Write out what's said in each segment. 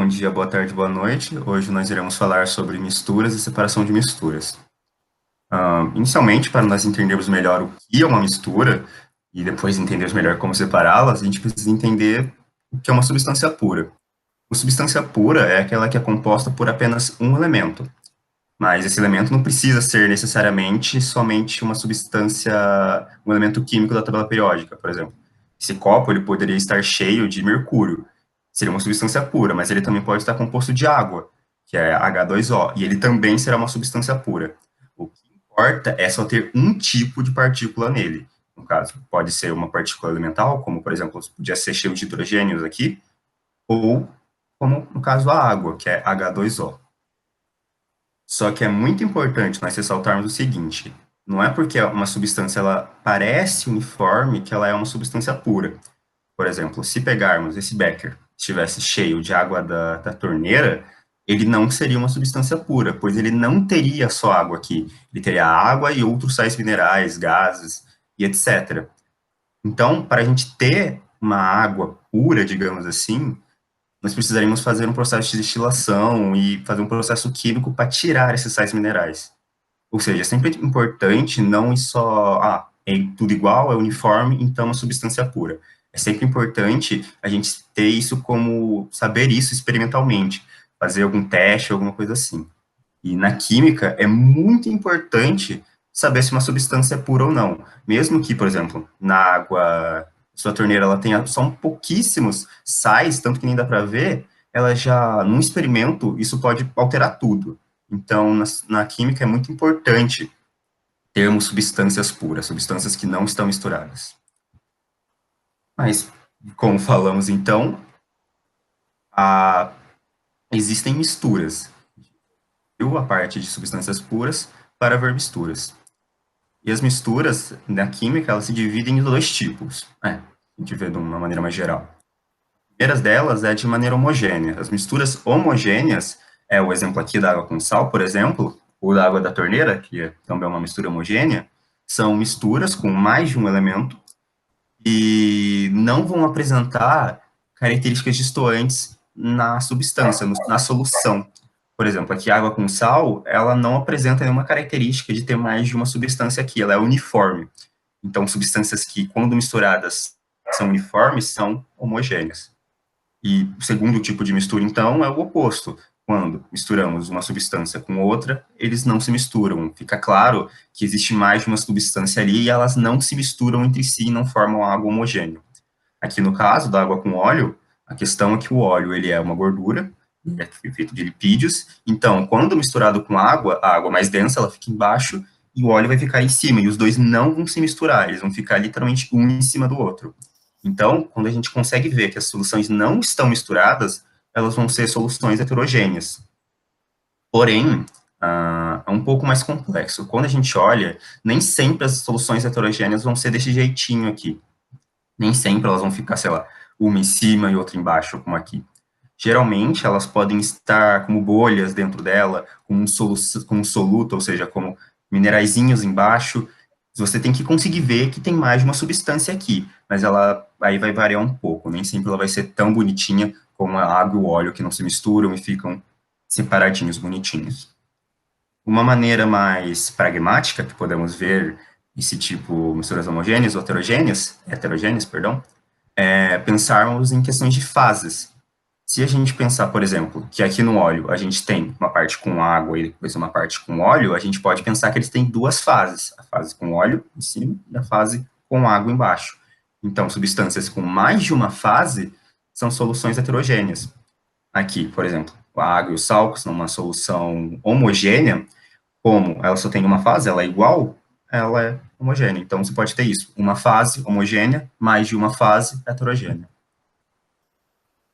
dia, boa tarde, boa noite. Hoje nós iremos falar sobre misturas e separação de misturas. Inicialmente, para nós entendermos melhor o que é uma mistura e depois entendermos melhor como separá-las, a gente precisa entender o que é uma substância pura. Uma substância pura é aquela que é composta por apenas um elemento, mas esse elemento não precisa ser necessariamente somente uma substância, um elemento químico da tabela periódica, por exemplo. Esse copo ele poderia estar cheio de mercúrio, seria uma substância pura, mas ele também pode estar composto de água, que é H2O, e ele também será uma substância pura. O que importa é só ter um tipo de partícula nele. No caso, pode ser uma partícula elemental, como, por exemplo, podia ser cheio de hidrogênios aqui, ou, como no caso, a água, que é H2O. Só que é muito importante nós ressaltarmos o seguinte, não é porque uma substância ela parece uniforme que ela é uma substância pura. Por exemplo, se pegarmos esse becker, estivesse cheio de água da torneira, ele não seria uma substância pura, pois ele não teria só água aqui, ele teria água e outros sais minerais, gases e etc. Então, para a gente ter uma água pura, digamos assim, nós precisaríamos fazer um processo de destilação e fazer um processo químico para tirar esses sais minerais. Ou seja, é sempre importante não ir só, é tudo igual, é uniforme, então é uma substância pura. É sempre importante a gente ter isso como, saber isso experimentalmente, fazer algum teste, alguma coisa assim. E na química é muito importante saber se uma substância é pura ou não. Mesmo que, por exemplo, na água, sua torneira ela tenha só pouquíssimos sais, tanto que nem dá para ver, ela já, num experimento, isso pode alterar tudo. Então, na química é muito importante termos substâncias puras, substâncias que não estão misturadas. Mas, como falamos então, a, existem misturas. Viu a parte de substâncias puras para ver misturas. E as misturas, na química, elas se dividem em dois tipos. A gente vê de uma maneira mais geral. A primeira delas é de maneira homogênea. As misturas homogêneas, é o exemplo aqui da água com sal, por exemplo, ou da água da torneira, que é também uma mistura homogênea, são misturas com mais de um elemento e não vão apresentar características distoantes na substância, na solução. Por exemplo, aqui a água com sal, ela não apresenta nenhuma característica de ter mais de uma substância aqui, ela é uniforme. Então, substâncias que, quando misturadas, são uniformes, são homogêneas. E o segundo tipo de mistura, então, é o oposto. Quando misturamos uma substância com outra, eles não se misturam. Fica claro que existe mais de uma substância ali e elas não se misturam entre si e não formam água homogênea. Aqui no caso da água com óleo, a questão é que o óleo ele é uma gordura, é feito de lipídios, então quando misturado com água, a água mais densa ela fica embaixo e o óleo vai ficar em cima, e os dois não vão se misturar, eles vão ficar literalmente um em cima do outro. Então, quando a gente consegue ver que as soluções não estão misturadas, elas vão ser soluções heterogêneas. Porém, é um pouco mais complexo. Quando a gente olha, nem sempre as soluções heterogêneas vão ser desse jeitinho aqui. Nem sempre elas vão ficar, sei lá, uma em cima e outra embaixo, como aqui. Geralmente, elas podem estar como bolhas dentro dela, como um soluto, ou seja, como mineraizinhos embaixo. Você tem que conseguir ver que tem mais de uma substância aqui, mas ela aí vai variar um pouco. Nem sempre ela vai ser tão bonitinha como a água e o óleo, que não se misturam e ficam separadinhos, bonitinhos. Uma maneira mais pragmática que podemos ver esse tipo de misturas homogêneas ou heterogêneas, perdão, é pensarmos em questões de fases. Se a gente pensar, por exemplo, que aqui no óleo a gente tem uma parte com água e depois uma parte com óleo, a gente pode pensar que eles têm duas fases, a fase com óleo em cima e a fase com água embaixo. Então, substâncias com mais de uma fase são soluções heterogêneas. Aqui, por exemplo, a água e o sal, que são uma solução homogênea, como ela só tem uma fase, ela é igual, ela é homogênea. Então, você pode ter isso, uma fase homogênea, mais de uma fase heterogênea.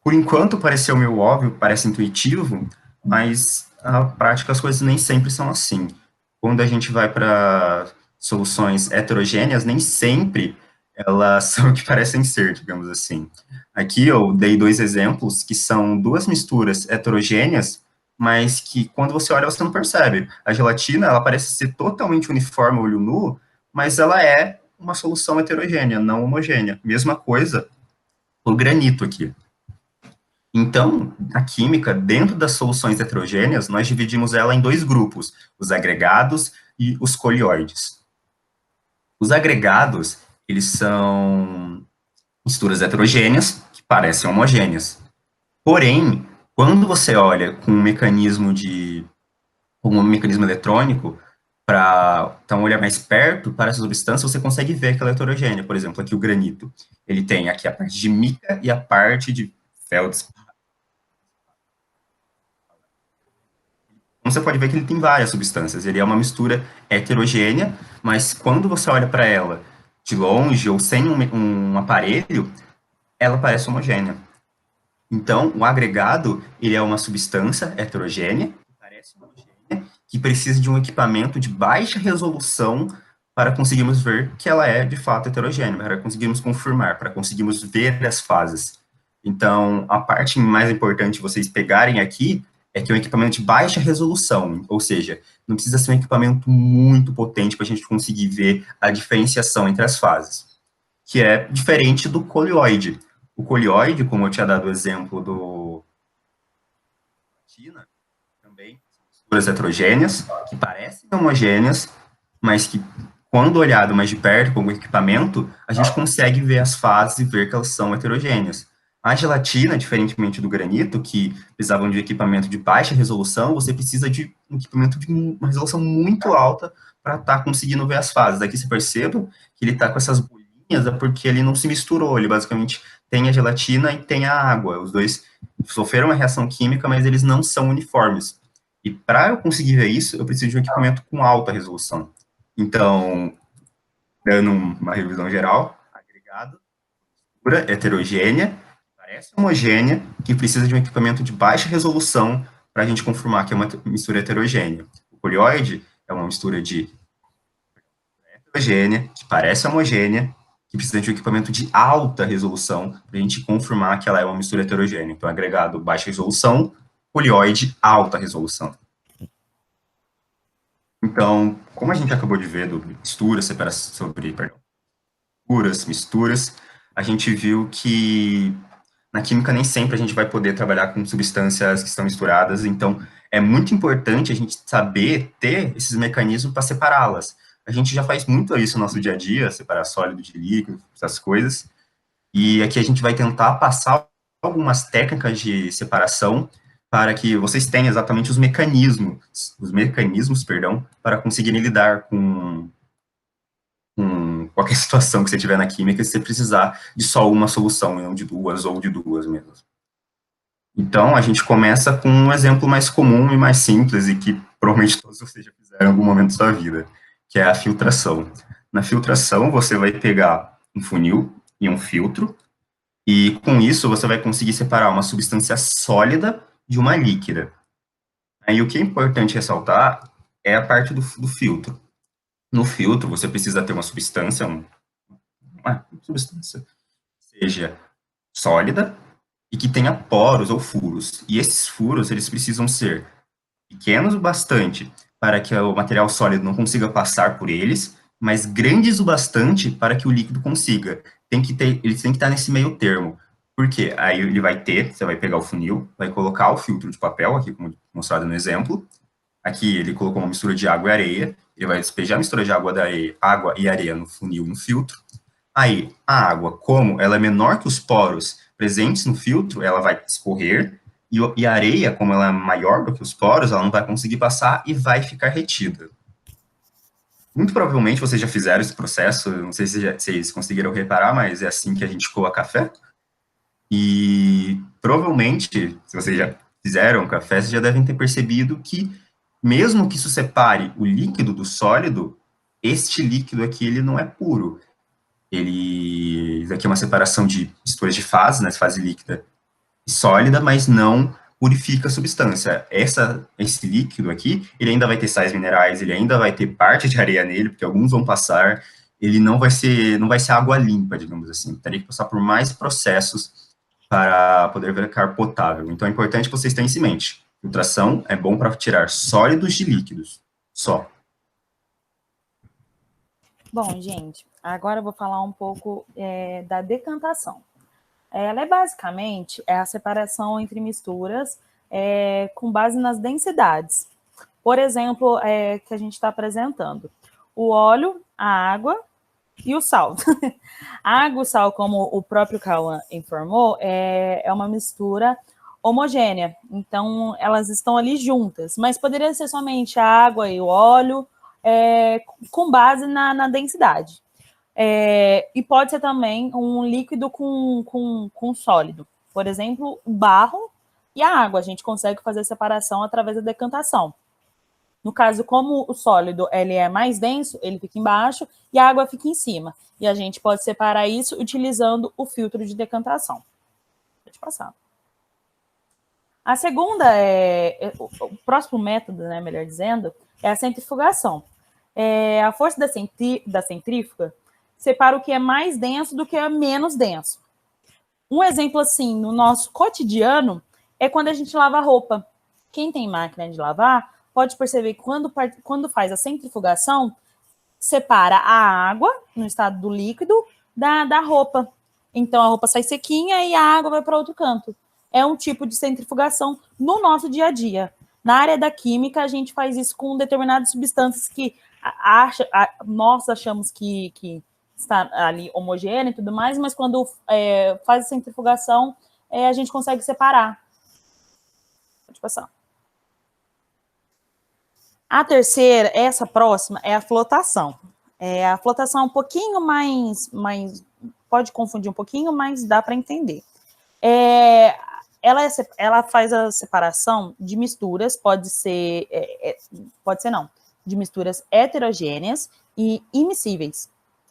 Por enquanto, pareceu meio óbvio, parece intuitivo, mas na prática as coisas nem sempre são assim. Quando a gente vai para soluções heterogêneas, nem sempre elas são o que parecem ser, digamos assim. Aqui eu dei dois exemplos que são duas misturas heterogêneas, mas que quando você olha você não percebe. A gelatina, ela parece ser totalmente uniforme ao olho nu, mas ela é uma solução heterogênea, não homogênea. Mesma coisa o granito aqui. Então, na química, dentro das soluções heterogêneas, nós dividimos ela em dois grupos, os agregados e os colioides. Os agregados, eles são misturas heterogêneas que parecem homogêneas. Porém, quando você olha com um mecanismo eletrônico, para então olhar mais perto para essa substância, você consegue ver que ela é heterogênea. Por exemplo, aqui o granito, ele tem aqui a parte de mica e a parte de feldspar. Então, você pode ver que ele tem várias substâncias. Ele é uma mistura heterogênea, mas quando você olha para ela de longe ou sem um aparelho, ela parece homogênea. Então, o agregado, ele é uma substância heterogênea, que parece homogênea, que precisa de um equipamento de baixa resolução para conseguirmos ver que ela é, de fato, heterogênea, para conseguirmos confirmar, para conseguirmos ver as fases. Então, a parte mais importante vocês pegarem aqui é que é um equipamento de baixa resolução, ou seja, não precisa ser um equipamento muito potente para a gente conseguir ver a diferenciação entre as fases, que é diferente do colioide. O colioide, como eu tinha dado o exemplo do China, também são misturas heterogêneas, que parecem homogêneas, mas que, quando olhado mais de perto com o equipamento, a gente consegue ver as fases e ver que elas são heterogêneas. A gelatina, diferentemente do granito, que precisavam de equipamento de baixa resolução, você precisa de um equipamento de uma resolução muito alta para estar conseguindo ver as fases. Daqui você perceba que ele está com essas bolinhas, é porque ele não se misturou, ele basicamente tem a gelatina e tem a água. Os dois sofreram uma reação química, mas eles não são uniformes. E para eu conseguir ver isso, eu preciso de um equipamento com alta resolução. Então, dando uma revisão geral, agregado, mistura heterogênea, parece homogênea, que precisa de um equipamento de baixa resolução para a gente confirmar que é uma mistura heterogênea. O colioide é uma mistura de heterogênea, que parece homogênea, que precisa de um equipamento de alta resolução para a gente confirmar que ela é uma mistura heterogênea. Então, agregado baixa resolução, colioide alta resolução. Então, como a gente acabou de ver do misturas, separação sobre, perdão, misturas, a gente viu que na química nem sempre a gente vai poder trabalhar com substâncias que estão misturadas, então é muito importante a gente saber ter esses mecanismos para separá-las. A gente já faz muito isso no nosso dia a dia, separar sólido de líquido, essas coisas, e aqui a gente vai tentar passar algumas técnicas de separação para que vocês tenham exatamente os mecanismos, perdão, para conseguirem lidar com qualquer situação que você tiver na química, se você precisar de só uma solução, e não de duas ou de duas mesmo. Então, a gente começa com um exemplo mais comum e mais simples, e que provavelmente todos vocês já fizeram em algum momento da sua vida, que é a filtração. Na filtração, você vai pegar um funil e um filtro, e com isso você vai conseguir separar uma substância sólida de uma líquida. Aí o que é importante ressaltar é a parte do filtro. No filtro, você precisa ter uma substância, uma substância, seja sólida e que tenha poros ou furos. E esses furos, eles precisam ser pequenos o bastante para que o material sólido não consiga passar por eles, mas grandes o bastante para que o líquido consiga. Eles têm que estar nesse meio termo. Por quê? Aí você vai pegar o funil, vai colocar o filtro de papel, aqui como mostrado no exemplo. Aqui ele colocou uma mistura de água e areia, ele vai despejar a mistura de água e areia no funil, no filtro. Aí, a água, como ela é menor que os poros presentes no filtro, ela vai escorrer, e a areia, como ela é maior do que os poros, ela não vai conseguir passar e vai ficar retida. Muito provavelmente vocês já fizeram esse processo, não sei se vocês conseguiram reparar, mas é assim que a gente coa café. E provavelmente, se vocês já fizeram café, vocês já devem ter percebido que, mesmo que isso separe o líquido do sólido, este líquido aqui ele não é puro. Isso aqui é uma separação de misturas de fases, né, fase líquida e sólida, mas não purifica a substância. Esse líquido aqui, ele ainda vai ter sais minerais, ele ainda vai ter parte de areia nele, porque alguns vão passar, ele não vai ser água limpa, digamos assim. Teria que passar por mais processos para poder ficar potável. Então é importante que vocês tenham isso em mente. Filtração é bom para tirar sólidos de líquidos, só. Bom, gente, agora eu vou falar um pouco da decantação. Ela é basicamente a separação entre misturas com base nas densidades. Por exemplo, que a gente está apresentando o óleo, a água e o sal. A água e o sal, como o próprio Cauã informou, é uma mistura homogênea. Então, elas estão ali juntas. Mas poderia ser somente a água e o óleo com base na densidade. E pode ser também um líquido com sólido. Por exemplo, o barro e a água. A gente consegue fazer separação através da decantação. No caso, como o sólido ele é mais denso, ele fica embaixo e a água fica em cima. E a gente pode separar isso utilizando o filtro de decantação. Pode passar. A segunda o próximo método, né, melhor dizendo, é a centrifugação. A força da centrífuga separa o que é mais denso do que é menos denso. Um exemplo assim, no nosso cotidiano, é quando a gente lava roupa. Quem tem máquina de lavar pode perceber que quando faz a centrifugação, separa a água, no estado do líquido, da roupa. Então, a roupa sai sequinha e a água vai para outro canto. É um tipo de centrifugação no nosso dia a dia. Na área da química, a gente faz isso com determinadas substâncias que nós achamos que está ali homogêneo e tudo mais, mas quando faz a centrifugação, a gente consegue separar. Pode passar. A terceira, essa próxima, é a flotação. A flotação é um pouquinho mais pode confundir um pouquinho, mas dá para entender. Ela faz a separação de misturas, pode ser não, de misturas heterogêneas e immiscíveis,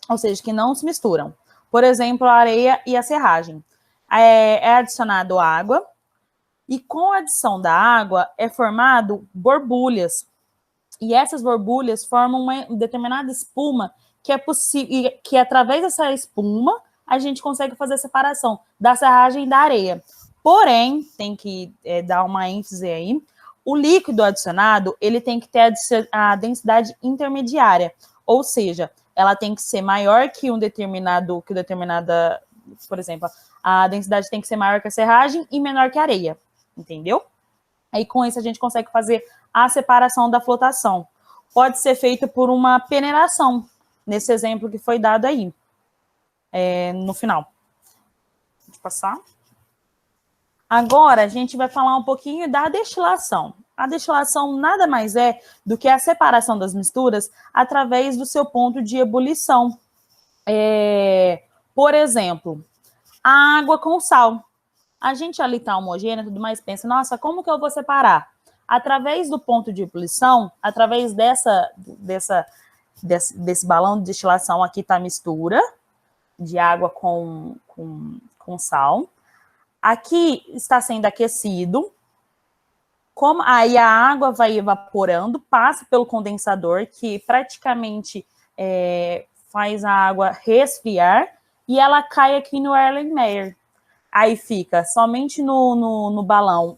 ou seja, que não se misturam. Por exemplo, a areia e a serragem. É adicionado água, e com a adição da água é formado borbulhas. E essas borbulhas formam uma determinada espuma que é possível, que através dessa espuma a gente consegue fazer a separação da serragem e da areia. Porém, tem que dar uma ênfase aí, o líquido adicionado, ele tem que ter a densidade intermediária, ou seja, ela tem que ser maior que determinada, por exemplo, a densidade tem que ser maior que a serragem e menor que a areia, entendeu? Aí com isso a gente consegue fazer a separação da flotação. Pode ser feita por uma peneiração, nesse exemplo que foi dado aí, no final. Pode passar. Agora a gente vai falar um pouquinho da destilação. A destilação nada mais é do que a separação das misturas através do seu ponto de ebulição. Por exemplo, a água com sal. A gente ali está homogênea e tudo mais, pensa, nossa, como que eu vou separar? Através do ponto de ebulição, através desse balão de destilação, aqui está a mistura de água com sal. Aqui está sendo aquecido. Aí a água vai evaporando, passa pelo condensador, que praticamente faz a água resfriar, e ela cai aqui no Erlenmeyer. Aí fica somente no balão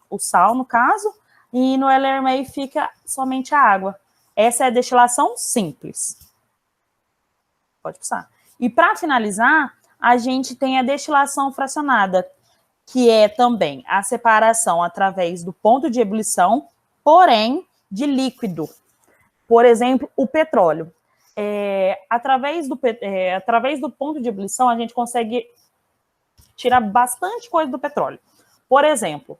o sal, no caso, e no Erlenmeyer fica somente a água. Essa é a destilação simples. Pode passar. E para finalizar, a gente tem a destilação fracionada, que é também a separação através do ponto de ebulição, porém de líquido. Por exemplo, o petróleo. Através do ponto de ebulição, a gente consegue tirar bastante coisa do petróleo. Por exemplo,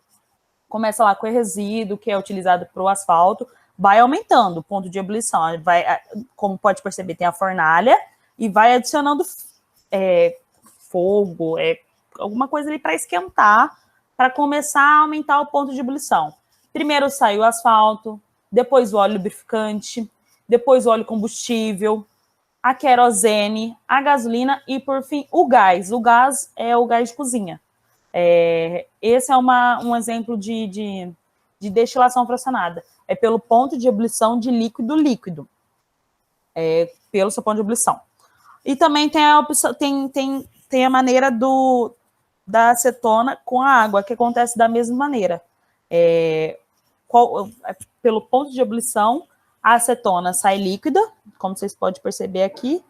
começa lá com o resíduo que é utilizado para o asfalto, vai aumentando o ponto de ebulição. Como pode perceber, tem a fornalha e vai adicionando fogo, alguma coisa ali para esquentar, para começar a aumentar o ponto de ebulição. Primeiro sai o asfalto, depois o óleo lubrificante, depois o óleo combustível, a querosene, a gasolina e, por fim, o gás. O gás é o gás de cozinha. Esse é um exemplo de destilação fracionada. É pelo ponto de ebulição de líquido-líquido. Pelo seu ponto de ebulição. E também tem a opção, tem a maneira da acetona com a água, que acontece da mesma maneira. Pelo ponto de ebulição, a acetona sai líquida, como vocês podem perceber aqui,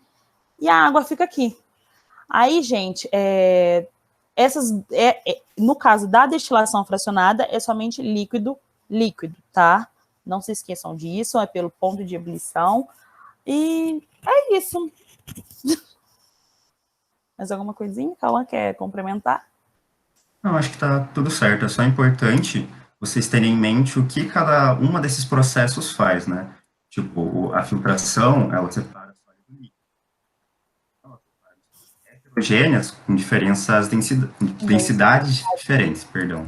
e a água fica aqui. Aí, gente, no caso da destilação fracionada, é somente líquido, tá? Não se esqueçam disso, é pelo ponto de ebulição. E é isso. Mais alguma coisinha que ela quer complementar? Não, acho que está tudo certo. É só importante vocês terem em mente o que cada uma desses processos faz, né? Tipo, a filtração, ela separa sólido do líquido. Ela separa heterogêneas com densidades diferentes, perdão.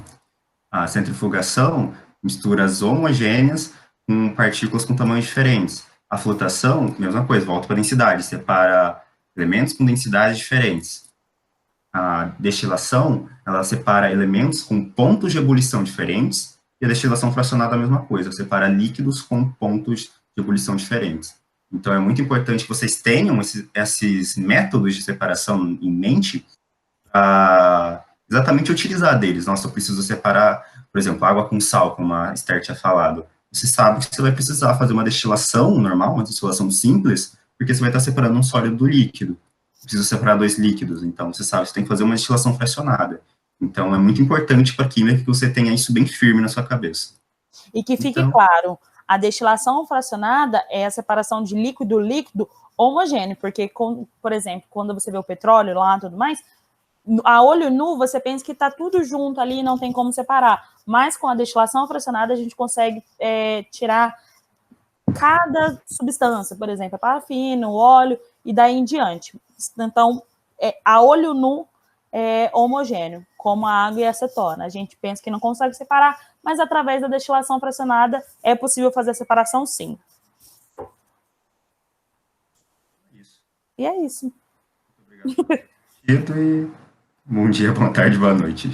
A centrifugação, misturas homogêneas com partículas com tamanhos diferentes. A flotação, mesma coisa, volta para a densidade, separa elementos com densidades diferentes. A destilação, ela separa elementos com pontos de ebulição diferentes, e a destilação fracionada é a mesma coisa, separa líquidos com pontos de ebulição diferentes. Então, é muito importante que vocês tenham esses métodos de separação em mente para exatamente utilizar deles. Nossa, eu preciso separar, por exemplo, água com sal, como a Esther tinha falado. Você sabe que você vai precisar fazer uma destilação normal, uma destilação simples, porque você vai estar separando um sólido do líquido. Precisa separar dois líquidos, então você sabe que você tem que fazer uma destilação fracionada. Então, é muito importante para a química que você tenha isso bem firme na sua cabeça. E que fique claro, a destilação fracionada é a separação de líquido-líquido homogêneo, porque, por exemplo, quando você vê o petróleo lá e tudo mais, a olho nu você pensa que está tudo junto ali, não tem como separar. Mas com a destilação fracionada a gente consegue tirar cada substância, por exemplo, a parafina, o óleo e daí em diante. Então, a olho nu é homogêneo, como a água e a acetona. A gente pensa que não consegue separar, mas através da destilação fracionada é possível fazer a separação, sim. Isso. E é isso. Muito obrigado. E bom dia, boa tarde, boa noite.